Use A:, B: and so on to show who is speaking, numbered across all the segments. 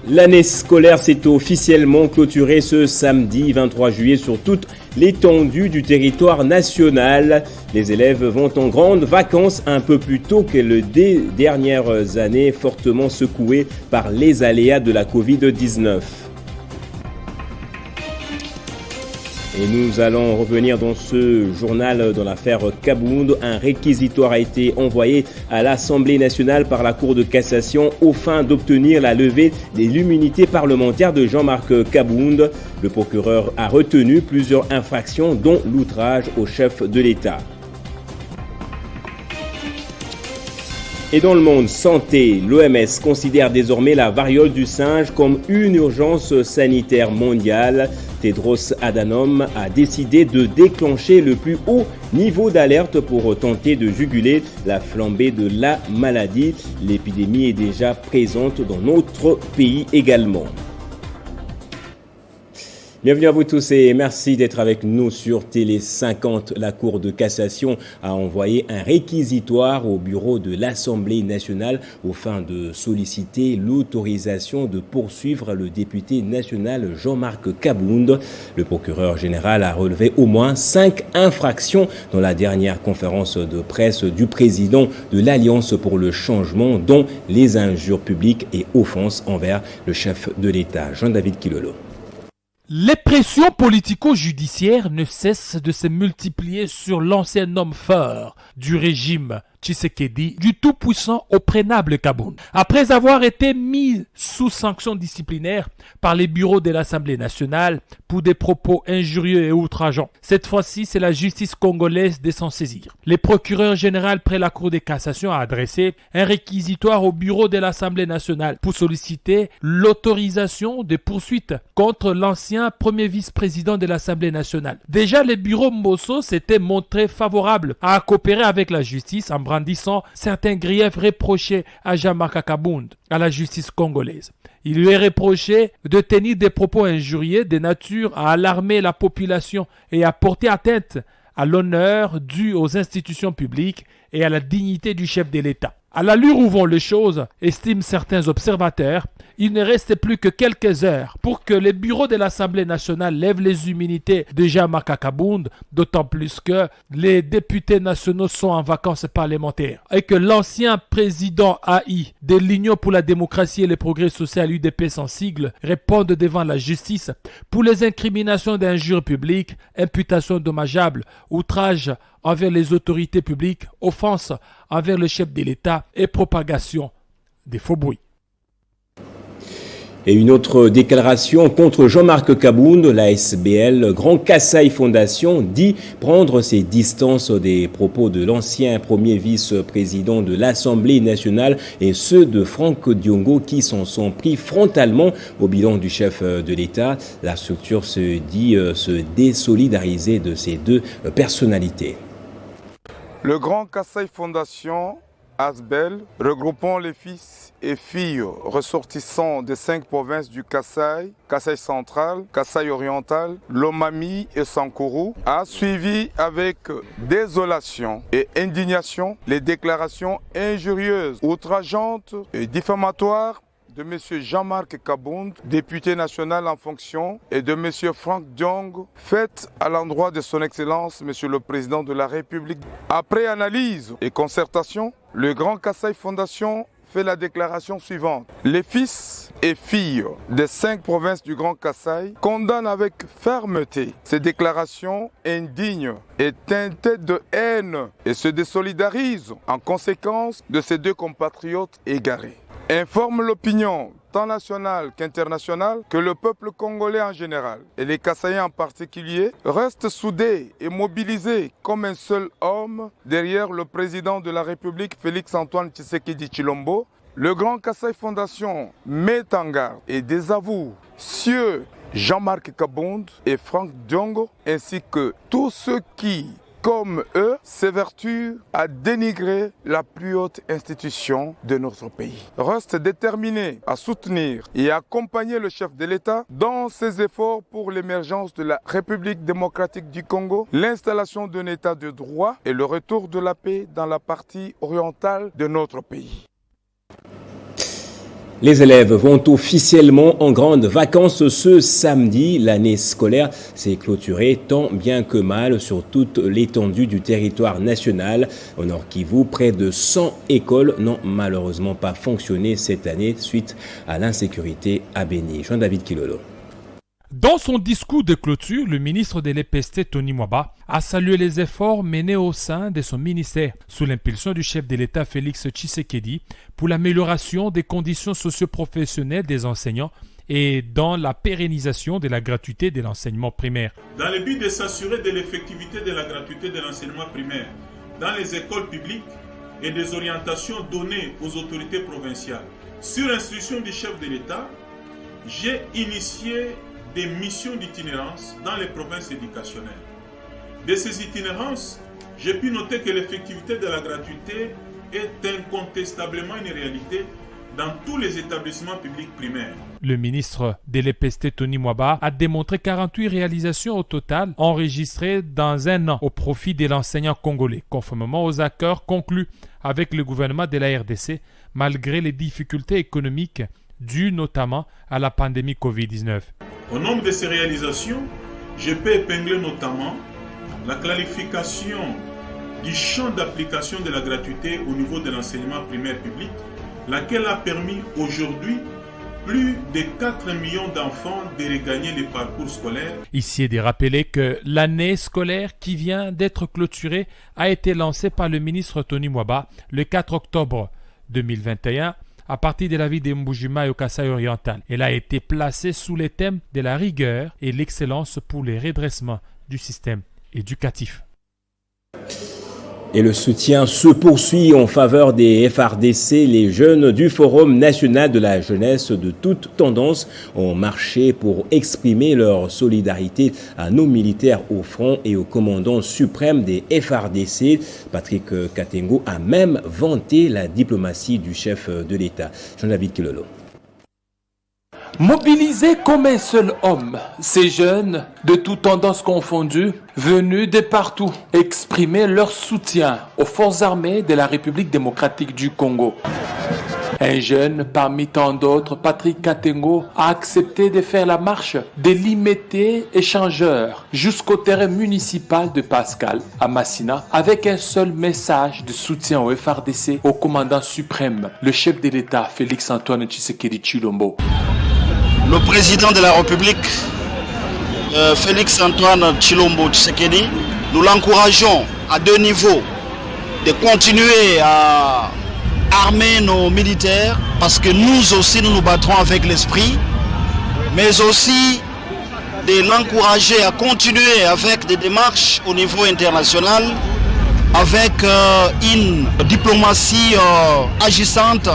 A: L'année scolaire s'est officiellement clôturée ce samedi 23 juillet sur toute l'étendue du territoire national. Les élèves vont en grandes vacances un peu plus tôt que les dernières années, fortement secouées par les aléas de la Covid-19. Et nous allons revenir dans ce journal dans l'affaire Kabound. Un réquisitoire a été envoyé à l'Assemblée nationale par la Cour de cassation aux fins d'obtenir la levée de l'immunité parlementaire de Jean-Marc Kabound. Le procureur a retenu plusieurs infractions dont l'outrage au chef de l'État. Et dans le monde santé, l'OMS considère désormais la variole du singe comme une urgence sanitaire mondiale. Tedros Adhanom a décidé de déclencher le plus haut niveau d'alerte pour tenter de juguler la flambée de la maladie. L'épidémie est déjà présente dans notre pays également. Bienvenue à vous tous et merci d'être avec nous sur Télé 50. La Cour de cassation a envoyé un réquisitoire au bureau de l'Assemblée nationale aux fins de solliciter l'autorisation de poursuivre le député national Jean-Marc Kabound. Le procureur général a relevé au moins 5 infractions dans la dernière conférence de presse du président de l'Alliance pour le changement, dont les injures publiques et offenses envers le chef de l'État. Jean-David Kilolo.
B: Les pressions politico-judiciaires ne cessent de se multiplier sur l'ancien homme fort du régime Tshisekedi, du tout-puissant au prénable Kabound. Après avoir été mis sous sanction disciplinaire par les bureaux de l'Assemblée nationale pour des propos injurieux et outrageants, cette fois-ci, c'est la justice congolaise de s'en saisir. Le procureur général près la Cour de cassation a adressé un réquisitoire au bureau de l'Assemblée nationale pour solliciter l'autorisation de poursuites contre l'ancien premier vice-président de l'Assemblée nationale. Déjà, le bureau Mbosso s'était montré favorable à coopérer avec la justice en brandissant certains griefs reprochés à Jean-Marc Kabound, à la justice congolaise. Il lui est reproché de tenir des propos injurieux de nature à alarmer la population et à porter atteinte à l'honneur dû aux institutions publiques et à la dignité du chef de l'État. À l'allure où vont les choses, estiment certains observateurs, il ne reste plus que quelques heures pour que les bureaux de l'Assemblée nationale lèvent les immunités de Jean-Marc Kabound, d'autant plus que les députés nationaux sont en vacances parlementaires et que l'ancien président AI de l'Union pour la démocratie et le progrès social UDP sans sigle répondent devant la justice pour les incriminations d'injures publiques, imputations dommageables, outrages envers les autorités publiques, offenses envers le chef de l'État et propagation des faux bruits.
A: Et une autre déclaration contre Jean-Marc Kabound, la SBL Grand Kasaï Fondation dit prendre ses distances des propos de l'ancien premier vice-président de l'Assemblée nationale et ceux de Franck Diongo qui s'en sont pris frontalement au bilan du chef de l'État. La structure se dit se désolidariser de ces deux personnalités.
C: Le Grand Kasaï Fondation ASBEL, regroupant les fils et filles ressortissants des 5 provinces du Kasaï, Kasaï central, Kasaï oriental, Lomami et Sankuru, a suivi avec désolation et indignation les déclarations injurieuses, outrageantes et diffamatoires de M. Jean-Marc Kabound, député national en fonction, et de M. Franck Diong, faites à l'endroit de son Excellence, M. le Président de la République. Après analyse et concertation, le Grand Kasaï Fondation fait la déclaration suivante. Les fils et filles des 5 provinces du Grand Kasaï condamnent avec fermeté ces déclarations indignes et teintées de haine et se désolidarisent en conséquence de ces deux compatriotes égarés. Informe l'opinion tant nationale qu'internationale que le peuple congolais en général et les Kasaïens en particulier restent soudés et mobilisés comme un seul homme derrière le président de la République Félix-Antoine Tshisekedi Tshilombo. Le Grand Kasaï Fondation met en garde et désavoue Sieur Jean-Marc Kabound et Franck Diongo ainsi que tous ceux qui, comme eux, s'évertuent à dénigrer la plus haute institution de notre pays. Reste déterminé à soutenir et à accompagner le chef de l'État dans ses efforts pour l'émergence de la République démocratique du Congo, l'installation d'un État de droit et le retour de la paix dans la partie orientale de notre pays.
A: Les élèves vont officiellement en grandes vacances ce samedi. L'année scolaire s'est clôturée tant bien que mal sur toute l'étendue du territoire national. Au Nord Kivu, près de 100 écoles n'ont malheureusement pas fonctionné cette année suite à l'insécurité à Beni. Jean-David Kilolo.
B: Dans son discours de clôture, le ministre de l'EPST, Tony Mwaba, a salué les efforts menés au sein de son ministère, sous l'impulsion du chef de l'État Félix Tshisekedi, pour l'amélioration des conditions socio-professionnelles des enseignants et dans la pérennisation de la gratuité de l'enseignement primaire.
D: Dans le but de s'assurer de l'effectivité de la gratuité de l'enseignement primaire dans les écoles publiques et des orientations données aux autorités provinciales, sur instruction du chef de l'État, j'ai initié des missions d'itinérance dans les provinces éducationnelles. De ces itinérances, j'ai pu noter que l'effectivité de la gratuité est incontestablement une réalité dans tous les établissements publics primaires.
B: Le ministre de l'EPST, Tony Mwaba, a démontré 48 réalisations au total enregistrées dans un an au profit de l'enseignant congolais, conformément aux accords conclus avec le gouvernement de la RDC, malgré les difficultés économiques dues notamment à la pandémie Covid-19.
D: Au nombre de ces réalisations, je peux épingler notamment la clarification du champ d'application de la gratuité au niveau de l'enseignement primaire public, laquelle a permis aujourd'hui plus de 4 millions d'enfants de regagner les parcours scolaires.
B: Ici est de rappeler que l'année scolaire qui vient d'être clôturée a été lancée par le ministre Tony Mwaba le 4 octobre 2021 à partir de la ville de Mbujima et au Kasaï oriental. Elle a été placée sous les thèmes de la rigueur et l'excellence pour les redressements du système éducatif.
A: Et le soutien se poursuit en faveur des FARDC. Les jeunes du Forum national de la jeunesse de toute tendance ont marché pour exprimer leur solidarité à nos militaires au front et au commandant suprême des FARDC. Patrick Katengo a même vanté la diplomatie du chef de l'État. Jean-David Kilolo.
E: Mobilisés comme un seul homme, ces jeunes, de toutes tendances confondues, venus de partout, exprimer leur soutien aux forces armées de la République démocratique du Congo. Un jeune parmi tant d'autres, Patrick Katengo, a accepté de faire la marche de l'immédiat échangeur jusqu'au terrain municipal de Pascal, à Massina, avec un seul message de soutien au FARDC, au commandant suprême, le chef de l'État, Félix Antoine Tshisekedi Tshilombo.
F: Le président de la République, Félix Antoine Tshilombo Tshisekedi, nous l'encourageons à 2 niveaux de continuer à armer nos militaires parce que nous aussi nous nous battrons avec l'esprit, mais aussi de l'encourager à continuer avec des démarches au niveau international avec une diplomatie agissante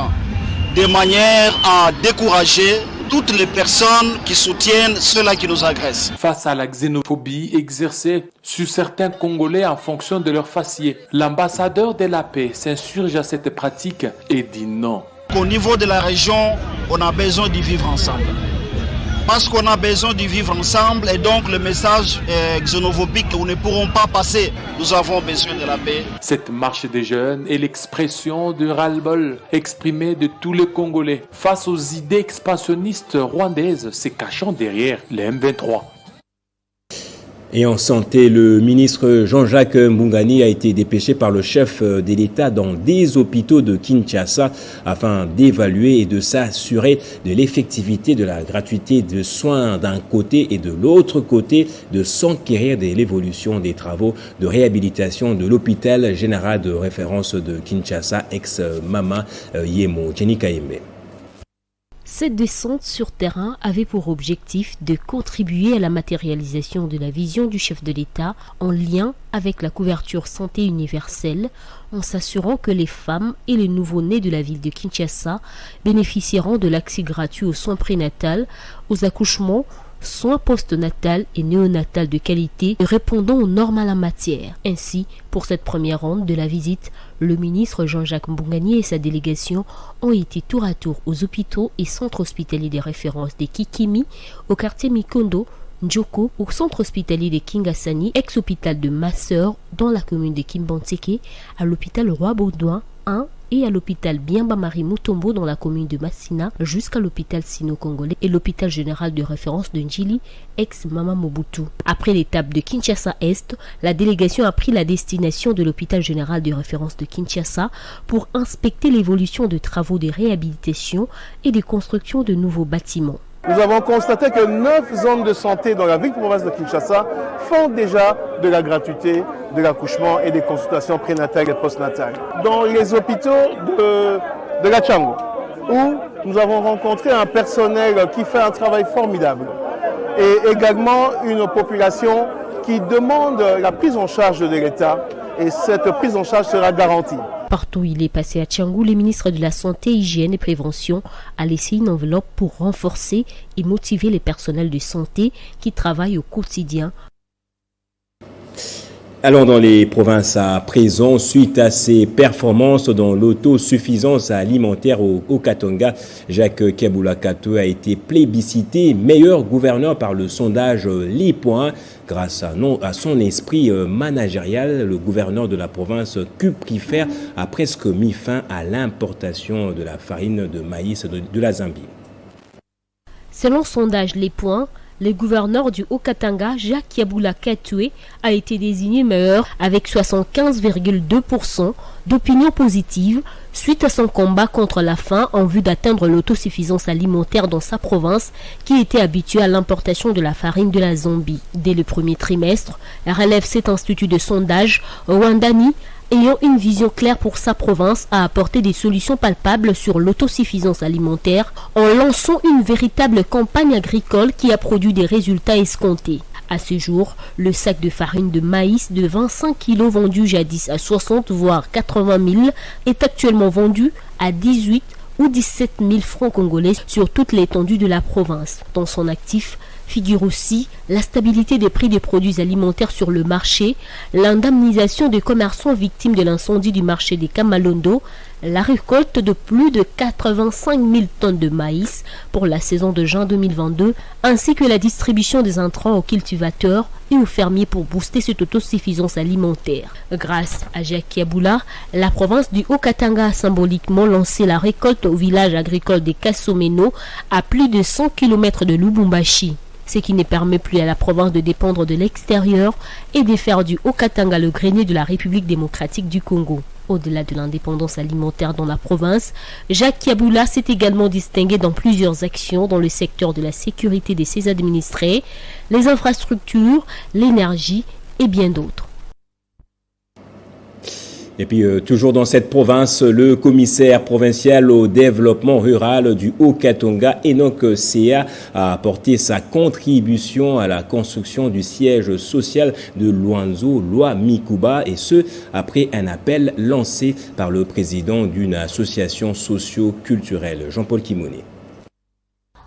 F: de manière à décourager toutes les personnes qui soutiennent ceux-là qui nous agressent.
E: Face à la xénophobie exercée sur certains Congolais en fonction de leur faciès, l'ambassadeur de la paix s'insurge à cette pratique et dit non.
F: Au niveau de la région, on a besoin d'y vivre ensemble. Parce qu'on a besoin d'y vivre ensemble et donc le message xénophobique, nous ne pourrons pas passer. Nous avons besoin de la paix.
E: Cette marche des jeunes est l'expression du ras-le-bol exprimé de tous les Congolais face aux idées expansionnistes rwandaises se cachant derrière les M23.
A: Et en santé, le ministre Jean-Jacques Mbungani a été dépêché par le chef de l'État dans des hôpitaux de Kinshasa afin d'évaluer et de s'assurer de l'effectivité de la gratuité de soins d'un côté et de l'autre côté, de s'enquérir de l'évolution des travaux de réhabilitation de l'hôpital général de référence de Kinshasa, ex-Mama Yemo. Jenny Kaimbe.
G: Cette descente sur terrain avait pour objectif de contribuer à la matérialisation de la vision du chef de l'État en lien avec la couverture santé universelle, en s'assurant que les femmes et les nouveau-nés de la ville de Kinshasa bénéficieront de l'accès gratuit aux soins prénatals, aux accouchements, soins post-natal et néonatal de qualité répondant aux normes en la matière. Ainsi, pour cette première ronde de la visite, le ministre Jean-Jacques Mbungani et sa délégation ont été tour à tour aux hôpitaux et centres hospitaliers de référence des Kikimi, au quartier Mikondo, Njoko, au centre hospitalier de Kingasani, ex-hôpital de Masseur dans la commune de Kimbantseke, à l'hôpital Roi-Baudouin 1 et à l'hôpital Biamba-Marie Mutombo dans la commune de Massina jusqu'à l'hôpital sino-congolais et l'hôpital général de référence de Njili, ex-Mama Mobutu. Après l'étape de Kinshasa-Est, la délégation a pris la destination de l'hôpital général de référence de Kinshasa pour inspecter l'évolution de travaux de réhabilitation et de construction de nouveaux bâtiments.
H: Nous avons constaté que 9 zones de santé dans la ville province de Kinshasa font déjà de la gratuité de l'accouchement et des consultations prénatales et postnatales. Dans les hôpitaux de la Tchango, où nous avons rencontré un personnel qui fait un travail formidable et également une population qui demande la prise en charge de l'État et cette prise en charge sera garantie.
G: Partout où il est passé à Tchangou, le ministre de la Santé, Hygiène et Prévention a laissé une enveloppe pour renforcer et motiver les personnels de santé qui travaillent au quotidien.
A: Allons dans les provinces à présent. Suite à ses performances dans l'autosuffisance alimentaire au Katanga, Jacques Kiaboula Katoué a été plébiscité meilleur gouverneur par le sondage Les Points. Grâce à son esprit managérial, le gouverneur de la province Cuprifère a presque mis fin à l'importation de la farine de maïs de la Zambie.
G: Selon sondage Les Points, le gouverneur du Haut-Katanga, Jacques Kiaboula Katoué, a été désigné meilleur avec 75,2% d'opinion positive suite à son combat contre la faim en vue d'atteindre l'autosuffisance alimentaire dans sa province qui était habituée à l'importation de la farine de la Zambie. Dès le premier trimestre, relève cet institut de sondage, Rwandani, ayant une vision claire pour sa province, a apporté des solutions palpables sur l'autosuffisance alimentaire en lançant une véritable campagne agricole qui a produit des résultats escomptés. À ce jour, le sac de farine de maïs de 25 kg vendu jadis à 60 voire 80 000 est actuellement vendu à 18 ou 17 000 francs congolais sur toute l'étendue de la province. Dans son actif figure aussi la stabilité des prix des produits alimentaires sur le marché, l'indemnisation des commerçants victimes de l'incendie du marché des Kamalondo, la récolte de plus de 85 000 tonnes de maïs pour la saison de juin 2022, ainsi que la distribution des intrants aux cultivateurs et aux fermiers pour booster cette autosuffisance alimentaire. Grâce à Jacques Kiaboula, la province du Haut-Katanga a symboliquement lancé la récolte au village agricole des Kasomeno à plus de 100 km de Lubumbashi, ce qui ne permet plus à la province de dépendre de l'extérieur et de faire du Haut-Katanga le grenier de la République démocratique du Congo. Au-delà de l'indépendance alimentaire dans la province, Jacques Kiaboula s'est également distingué dans plusieurs actions dans le secteur de la sécurité de ses administrés, les infrastructures, l'énergie et bien d'autres.
A: Et puis, toujours dans cette province, le commissaire provincial au développement rural du Haut-Katanga, Enoch Sea, a apporté sa contribution à la construction du siège social de Luanzo, Loi Mikuba, et ce, après un appel lancé par le président d'une association socio-culturelle, Jean-Paul Kimoné.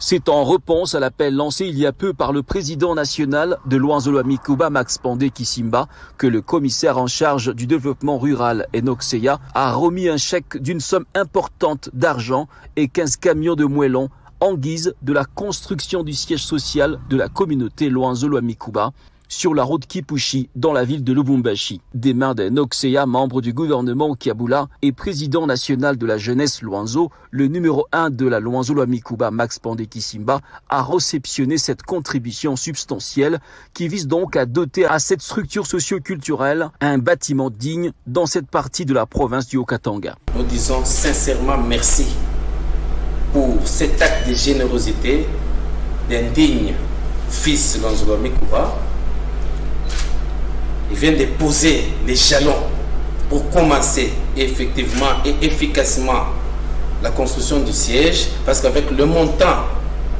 I: C'est en réponse à l'appel lancé il y a peu par le président national de Luanzo Mikuba, Max Pandé Kisimba, que le commissaire en charge du développement rural, Enoch Sea, a remis un chèque d'une somme importante d'argent et 15 camions de moellons en guise de la construction du siège social de la communauté Luanzo Mikuba sur la route Kipushi dans la ville de Lubumbashi. Des mains d'Enoch Sea, membre du gouvernement Kiaboula et président national de la jeunesse Luanzo, le numéro 1 de la Luanzo Mikuba, Max Pandé Kisimba, a réceptionné cette contribution substantielle qui vise donc à doter à cette structure socio-culturelle un bâtiment digne dans cette partie de la province du Haut-Katanga.
J: Nous disons sincèrement merci pour cet acte de générosité d'un digne fils de Luanzo Mikuba. Il vient de poser les jalons pour commencer effectivement et efficacement la construction du siège, parce qu'avec le montant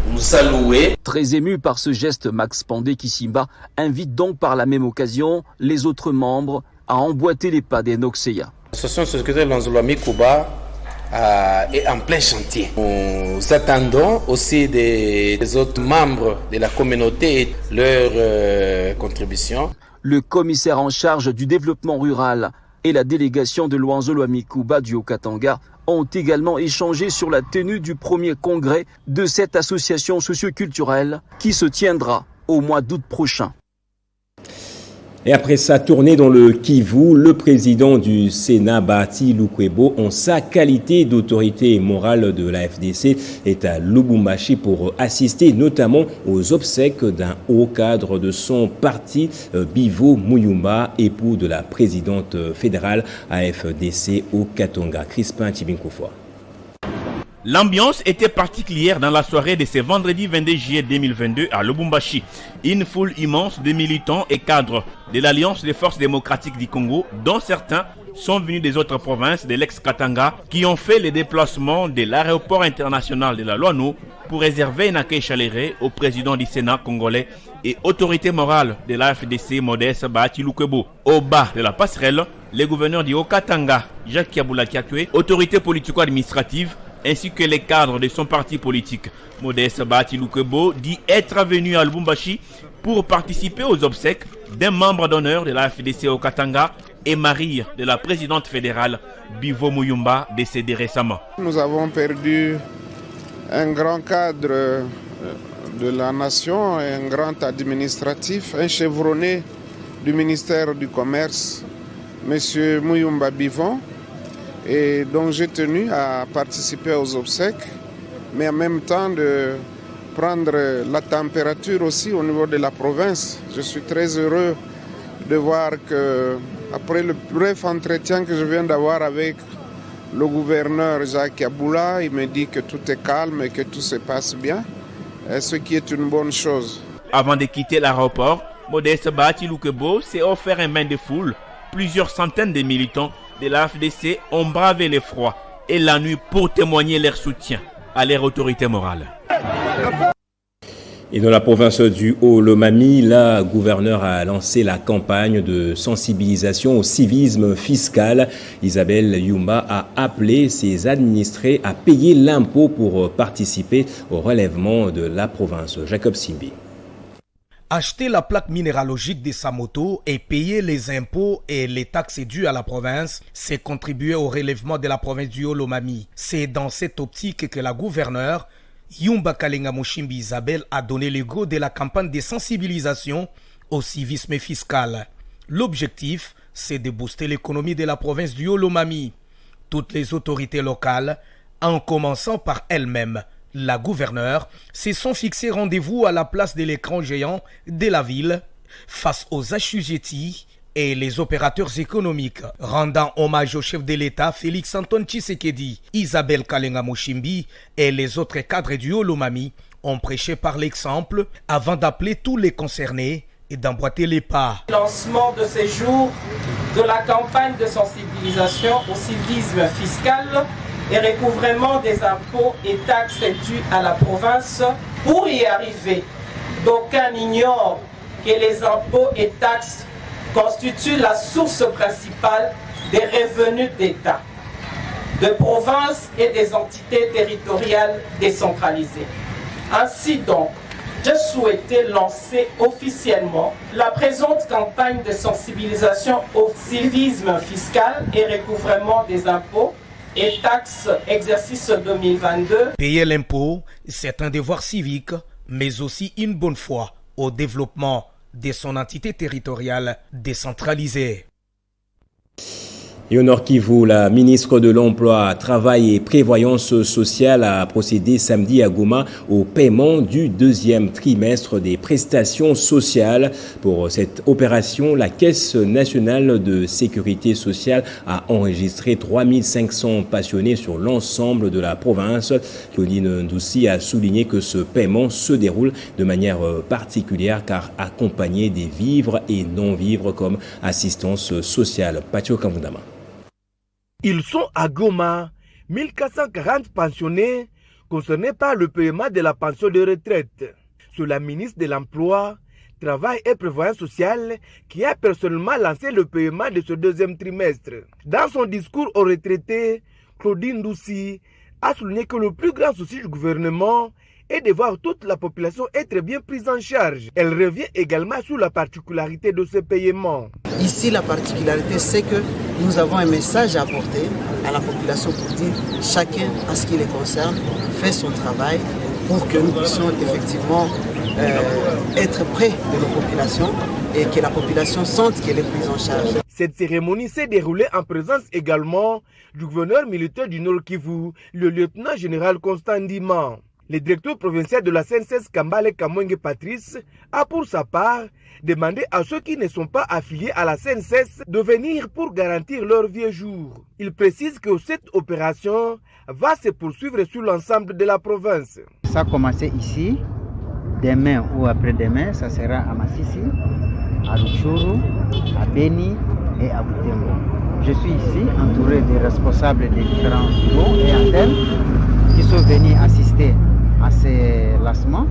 J: nous alloué.
I: Très ému par ce geste, Max Pandé Kisimba invite donc par la même occasion les autres membres à emboîter les pas d'Enoch Sea.
J: L'association socioculturelle Luanzo Mikuba est en plein chantier. Nous attendons aussi des autres membres de la communauté et leur contribution.
I: Le commissaire en charge du développement rural et la délégation de Luanzo Mikuba du Haut-Katanga ont également échangé sur la tenue du premier congrès de cette association socio-culturelle qui se tiendra au mois d'août prochain.
A: Et après sa tournée dans le Kivu, le président du Sénat, Bahati Lukwebo, en sa qualité d'autorité morale de la FDC, est à Lubumbashi pour assister notamment aux obsèques d'un haut cadre de son parti, Bivo Muyumba, époux de la présidente fédérale AFDC au Katanga. Crispin Tibinkoufwa.
K: L'ambiance était particulière dans la soirée de ce vendredi 22 juillet 2022 à Lubumbashi. Une foule immense de militants et cadres de l'Alliance des forces démocratiques du Congo, dont certains sont venus des autres provinces de l'ex-Katanga, qui ont fait le déplacement de l'aéroport international de la Loano pour réserver un accueil chaleureux au président du Sénat congolais et autorité morale de l'AFDC, Modeste Bahati Lukwebo. Au bas de la passerelle, le gouverneur du Haut-Katanga, Jacques Kiabula Kiakwe, autorité politico-administrative, ainsi que les cadres de son parti politique. Modeste Bahati Lukwebo dit être venu à Lubumbashi pour participer aux obsèques d'un membre d'honneur de la FDC au Katanga et mari de la présidente fédérale Bivo Muyumba, décédée récemment.
L: Nous avons perdu un grand cadre de la nation, un grand administratif, un chevronné du ministère du Commerce, M. Muyumba Bivon, et donc j'ai tenu à participer aux obsèques, mais en même temps de prendre la température aussi au niveau de la province. Je suis très heureux de voir que, après le bref entretien que je viens d'avoir avec le gouverneur Jacques Kiabula, il me dit que tout est calme et que tout se passe bien, ce qui est une bonne chose.
K: Avant de quitter l'aéroport, Modeste Bahati Lukwebo s'est offert un bain de foule. Plusieurs centaines de militants de la FDC ont bravé le froid et la nuit pour témoigner leur soutien à leur autorité morale.
A: Et dans la province du Haut-Lomami, la gouverneure a lancé la campagne de sensibilisation au civisme fiscal. Isabelle Yumba a appelé ses administrés à payer l'impôt pour participer au relèvement de la province. Jacob Simbi.
M: Acheter la plaque minéralogique de sa moto et payer les impôts et les taxes dues à la province, c'est contribuer au relèvement de la province du Haut-Lomami. C'est dans cette optique que la gouverneure Yumba Kalenga Mushimbi Isabelle a donné le go de la campagne de sensibilisation au civisme fiscal. L'objectif, c'est de booster l'économie de la province du Haut-Lomami. Toutes les autorités locales, en commençant par elles-mêmes, la gouverneure, se sont fixés rendez-vous à la place de l'écran géant de la ville face aux assujettis et les opérateurs économiques. Rendant hommage au chef de l'État Félix Antoine Tshisekedi, Isabelle Kalenga Mushimbi et les autres cadres du Haut-Lomami ont prêché par l'exemple avant d'appeler tous les concernés et d'emboîter les pas.
N: Lancement de ces jours de la campagne de sensibilisation au civisme fiscal et recouvrement des impôts et taxes dus à la province. Pour y arriver, d'aucuns ignorent que les impôts et taxes constituent la source principale des revenus d'État, de provinces et des entités territoriales décentralisées. Ainsi donc, je souhaitais lancer officiellement la présente campagne de sensibilisation au civisme fiscal et recouvrement des impôts et taxes exercice 2022.
M: Payer l'impôt, c'est un devoir civique, mais aussi une bonne foi au développement de son entité territoriale décentralisée.
A: Et au Nord Kivu, la ministre de l'Emploi, Travail et Prévoyance sociale a procédé samedi à Goma au paiement du deuxième trimestre des prestations sociales. Pour cette opération, la Caisse nationale de sécurité sociale a enregistré 3500 passionnés sur l'ensemble de la province. Claudine Ndoussi a souligné que ce paiement se déroule de manière particulière car accompagné des vivres et non-vivres comme assistance sociale. Pacho Kamvundama.
O: Ils sont à Goma, 1440 pensionnés concernés par le paiement de la pension de retraite. C'est la ministre de l'Emploi, Travail et Prévoyance sociale qui a personnellement lancé le paiement de ce deuxième trimestre. Dans son discours aux retraités, Claudine Ndoussi a souligné que le plus grand souci du gouvernement est de voir toute la population être bien prise en charge. Elle revient également sur la particularité de ce paiement.
P: Ici, la particularité, c'est que nous avons un message à apporter à la population pour dire chacun, en ce qui les concerne, fait son travail pour que nous puissions effectivement être près de nos populations et que la population sente qu'elle est prise en charge.
O: Cette cérémonie s'est déroulée en présence également du gouverneur militaire du Nord Kivu, le lieutenant général Constant Ndima. Le directeur provincial de la CNSS Kambale Kamwenge Patrice a pour sa part demandé à ceux qui ne sont pas affiliés à la CNSS de venir pour garantir leur vieux jour. Il précise que cette opération va se poursuivre sur l'ensemble de la province.
Q: Ça a commencé ici, demain ou après-demain, ça sera à Massissi, à Rutshuru, à Beni et à Butembo. Je suis ici entouré des responsables des différents bureaux et antennes qui sont venus assister à ces lancements.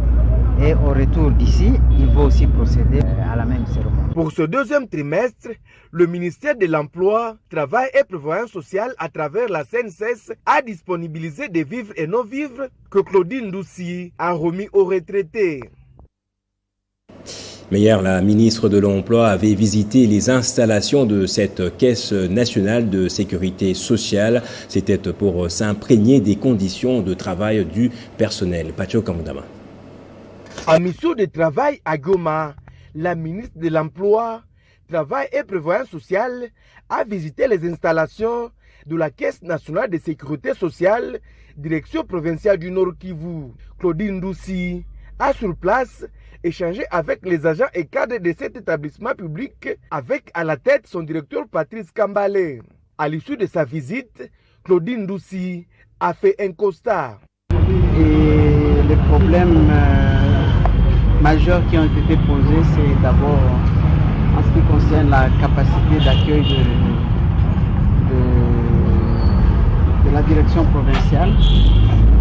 Q: Et au retour d'ici, il va aussi procéder à la même cérémonie.
O: Pour ce deuxième trimestre, le ministère de l'Emploi, Travail et Prévoyance sociale à travers la CNSS a disponibilisé des vivres et non-vivres que Claudine Ndoussi a remis aux retraités.
A: Mais hier, la ministre de l'Emploi avait visité les installations de cette Caisse nationale de sécurité sociale. C'était pour s'imprégner des conditions de travail du personnel. Pacho Kamudama.
O: En mission de travail à Goma, la ministre de l'Emploi, Travail et Prévoyance sociale a visité les installations de la Caisse nationale de sécurité sociale, direction provinciale du Nord Kivu. Claudine Ndoussi a sur place échangé avec les agents et cadres de cet établissement public, avec à la tête son directeur Patrice Kambale. À l'issue de sa visite, Claudine Ndoussi a fait un constat.
Q: Et les problèmes majeurs qui ont été posés, c'est d'abord en ce qui concerne la capacité d'accueil de la direction provinciale.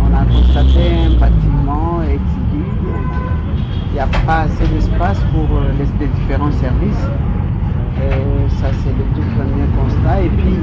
Q: On a constaté un bâtiment exigu. Il n'y a pas assez d'espace pour les différents services. Et ça, c'est le tout premier constat. Et puis,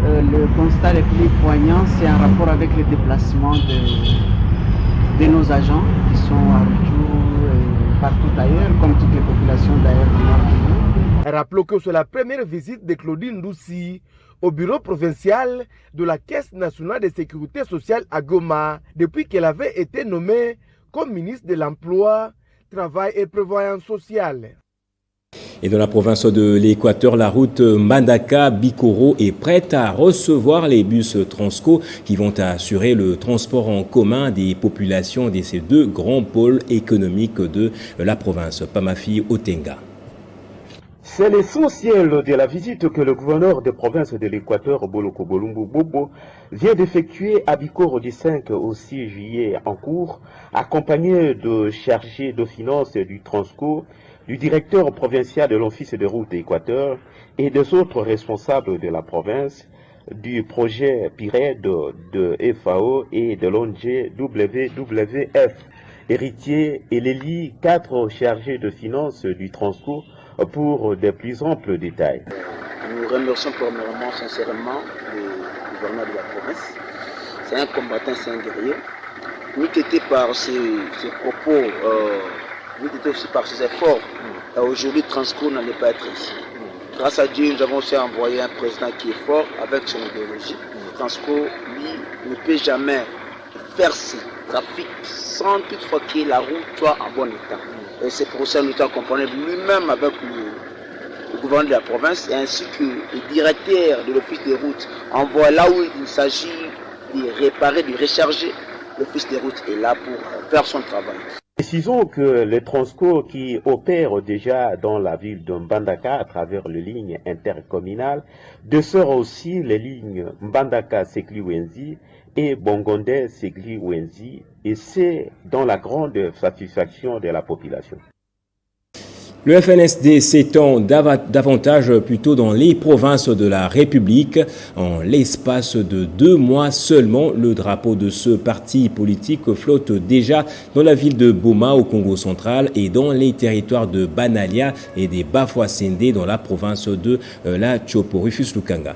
Q: le constat le plus poignant, c'est en rapport avec le déplacement de nos agents qui sont à Rutshuru et partout ailleurs, comme toutes les populations d'ailleurs du Nord Kivu.
O: Rappelons que c'est la première visite de Claudine Ndoussi au bureau provincial de la Caisse nationale de sécurité sociale à Goma depuis qu'elle avait été nommée comme ministre de l'Emploi, Travail et Prévoyance sociale.
A: Et dans la province de l'Équateur, la route Mbandaka-Bikoro est prête à recevoir les bus Transco qui vont assurer le transport en commun des populations de ces deux grands pôles économiques de la province, Pamafi Otenga.
R: C'est l'essentiel de la visite que le gouverneur de province de l'Équateur, Boloko Bolumbu Bobo, vient d'effectuer à Bikoro du 5 au 6 juillet en cours, accompagné de chargés de finances du Transco, du directeur provincial de l'Office de route d'Équateur et des autres responsables de la province, du projet PIRED de FAO et de l'ONG WWF. Héritier et Léli, 4 chargés de finances du Transco, pour des plus amples détails.
S: Nous remercions premièrement sincèrement le gouverneur de la province. C'est un combattant, c'est un guerrier. Nous été par ses propos, nous été aussi par ses efforts. Aujourd'hui, Transco n'allait pas être ici. Grâce à Dieu, nous avons aussi envoyé un président qui est fort avec son idéologie. Transco, lui, ne peut jamais faire ce trafic sans toutefois que la route soit en bon état. Et c'est pour ça que nous accompagnons lui-même avec le gouverneur de la province et ainsi que le directeur de l'office des routes. On voit là où il s'agit de réparer, de recharger. L'office des routes est là pour faire son travail.
R: Précisons que les Transco qui opèrent déjà dans la ville de Mbandaka à travers les lignes intercommunales desservent aussi les lignes Mbandaka-Sekli-Wenzi et Bongonde-Sekli-Wenzi, et c'est dans la grande satisfaction de la population.
A: Le FNSD s'étend davantage plutôt dans les provinces de la République. En l'espace de 2 mois seulement, le drapeau de ce parti politique flotte déjà dans la ville de Boma au Congo central et dans les territoires de Banalia et des Bafouassende dans la province de la Tchopo. Rufus Lukanga.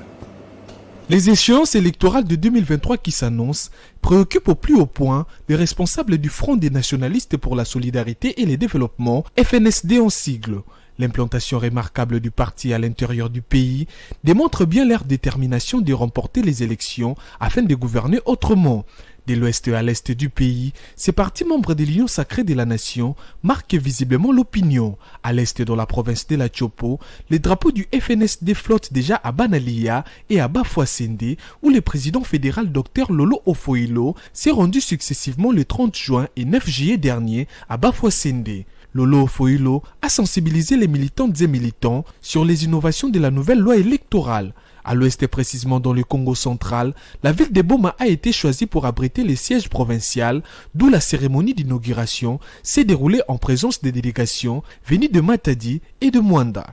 B: Les échéances électorales de 2023 qui s'annoncent préoccupent au plus haut point les responsables du Front des nationalistes pour la solidarité et le développement, FNSD en sigle. L'implantation remarquable du parti à l'intérieur du pays démontre bien leur détermination de remporter les élections afin de gouverner autrement. De l'ouest à l'est du pays, ces partis membres de l'Union sacrée de la nation marquent visiblement l'opinion. À l'est dans la province de la Tchopo, les drapeaux du FNSD flottent déjà à Banalia et à Bafouassende, où le président fédéral Dr Lolo Ofoilo s'est rendu successivement le 30 juin et 9 juillet dernier à Bafouassende. Lolo Ofoilo a sensibilisé les militantes et militants sur les innovations de la nouvelle loi électorale. À l'ouest et précisément dans le Congo central, la ville de Boma a été choisie pour abriter les sièges provinciaux, d'où la cérémonie d'inauguration s'est déroulée en présence des délégations venues de Matadi et de Mwanda.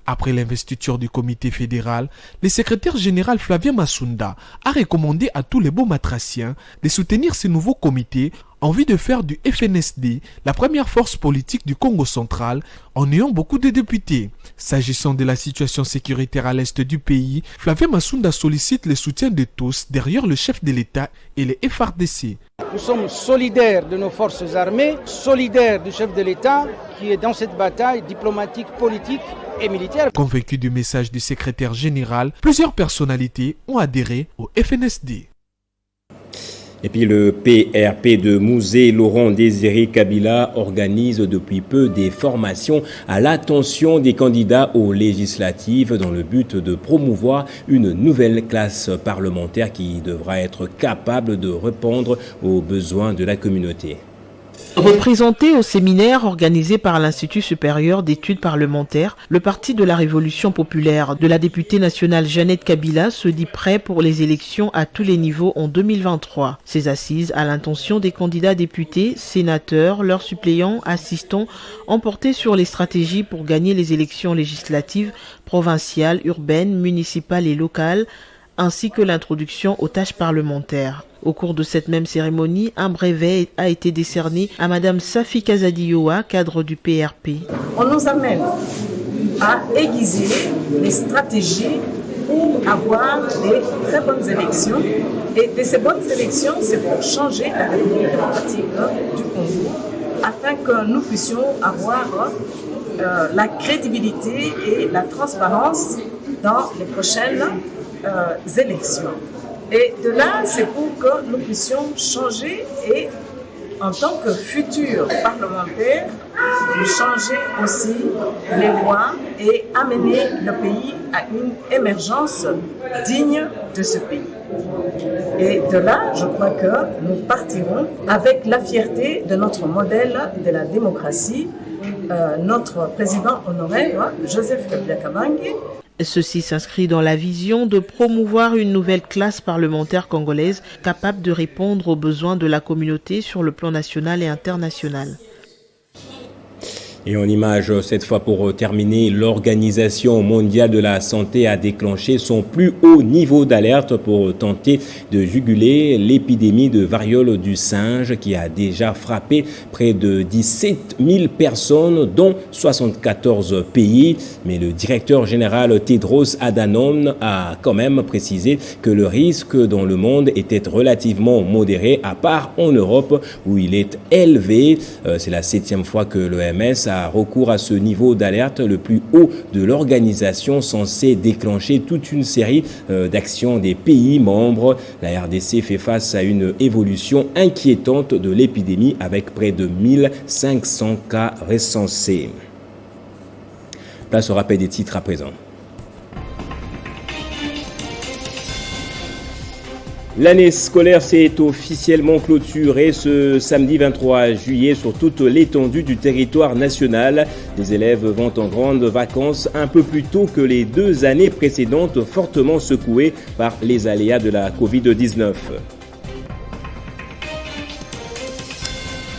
B: Après l'investiture du comité fédéral, le secrétaire général Flavien Massounda a recommandé à tous les Bomatraciens de soutenir ce nouveau comité en vue de faire du FNSD la première force politique du Congo central en ayant beaucoup de députés. S'agissant de la situation sécuritaire à l'est du pays, Flavien Massounda sollicite le soutien de tous derrière le chef de l'État et les FARDC.
T: Nous sommes solidaires de nos forces armées, solidaires du chef de l'État qui est dans cette bataille diplomatique, politique et militaire.
B: Convaincus du message du secrétaire général, plusieurs personnalités ont adhéré au FNSD.
A: Et puis le PRP de Mouzé, Laurent Désiré Kabila, organise depuis peu des formations à l'attention des candidats aux législatives dans le but de promouvoir une nouvelle classe parlementaire qui devra être capable de répondre aux besoins de la communauté.
U: Représenté au séminaire organisé par l'Institut supérieur d'études parlementaires, le Parti de la Révolution populaire de la députée nationale Jeannette Kabila se dit prêt pour les élections à tous les niveaux en 2023. Ces assises, à l'intention des candidats députés, sénateurs, leurs suppléants, assistants, ont porté sur les stratégies pour gagner les élections législatives, provinciales, urbaines, municipales et locales, ainsi que l'introduction aux tâches parlementaires. Au cours de cette même cérémonie, un brevet a été décerné à Madame Safi Kazadioua, cadre du PRP.
N: On nous amène à aiguiser les stratégies pour avoir des très bonnes élections. Et de ces bonnes élections, c'est pour changer la République démocratique du Congo, afin que nous puissions avoir la crédibilité et la transparence dans les prochaines élections. Et de là, c'est pour que nous puissions changer et, en tant que futurs parlementaires, changer aussi les lois et amener le pays à une émergence digne de ce pays. Et de là, je crois que nous partirons avec la fierté de notre modèle de la démocratie, notre président honoraire, Joseph Kabila Kabange.
U: Ceci s'inscrit dans la vision de promouvoir une nouvelle classe parlementaire congolaise capable de répondre aux besoins de la communauté sur le plan national et international.
A: Et en image, cette fois pour terminer, l'Organisation mondiale de la santé a déclenché son plus haut niveau d'alerte pour tenter de juguler l'épidémie de variole du singe qui a déjà frappé près de 17 000 personnes, dont 74 pays. Mais le directeur général Tedros Adhanom a quand même précisé que le risque dans le monde était relativement modéré, à part en Europe où il est élevé. C'est la 7e fois que l'OMS a recours à ce niveau d'alerte le plus haut de l'organisation, censé déclencher toute une série d'actions des pays membres. La RDC fait face à une évolution inquiétante de l'épidémie avec près de 1500 cas recensés. Place au rappel des titres à présent. L'année scolaire s'est officiellement clôturée ce samedi 23 juillet sur toute l'étendue du territoire national. Les élèves vont en grandes vacances un peu plus tôt que les 2 années précédentes, fortement secouées par les aléas de la Covid-19.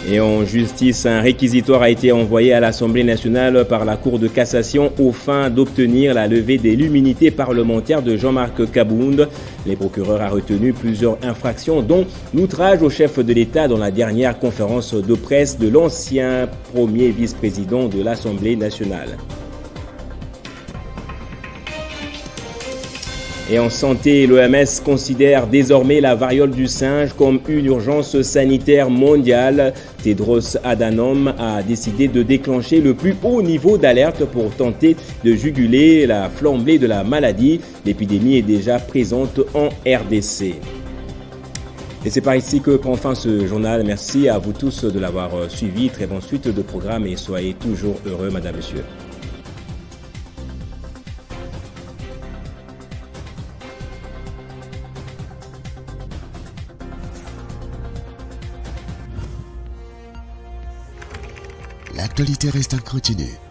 A: Et en justice, un réquisitoire a été envoyé à l'Assemblée nationale par la Cour de cassation aux fins d'obtenir la levée de l'immunité parlementaire de Jean-Marc Kabound. Les procureurs ont retenu plusieurs infractions, dont l'outrage au chef de l'État dans la dernière conférence de presse de l'ancien premier vice-président de l'Assemblée nationale. Et en santé, l'OMS considère désormais la variole du singe comme une urgence sanitaire mondiale. Tedros Adhanom a décidé de déclencher le plus haut niveau d'alerte pour tenter de juguler la flambée de la maladie. L'épidémie est déjà présente en RDC. Et c'est par ici que prend fin ce journal. Merci à vous tous de l'avoir suivi. Très bonne suite de programme et soyez toujours heureux, madame, monsieur.
C: L'actualité reste incontinue.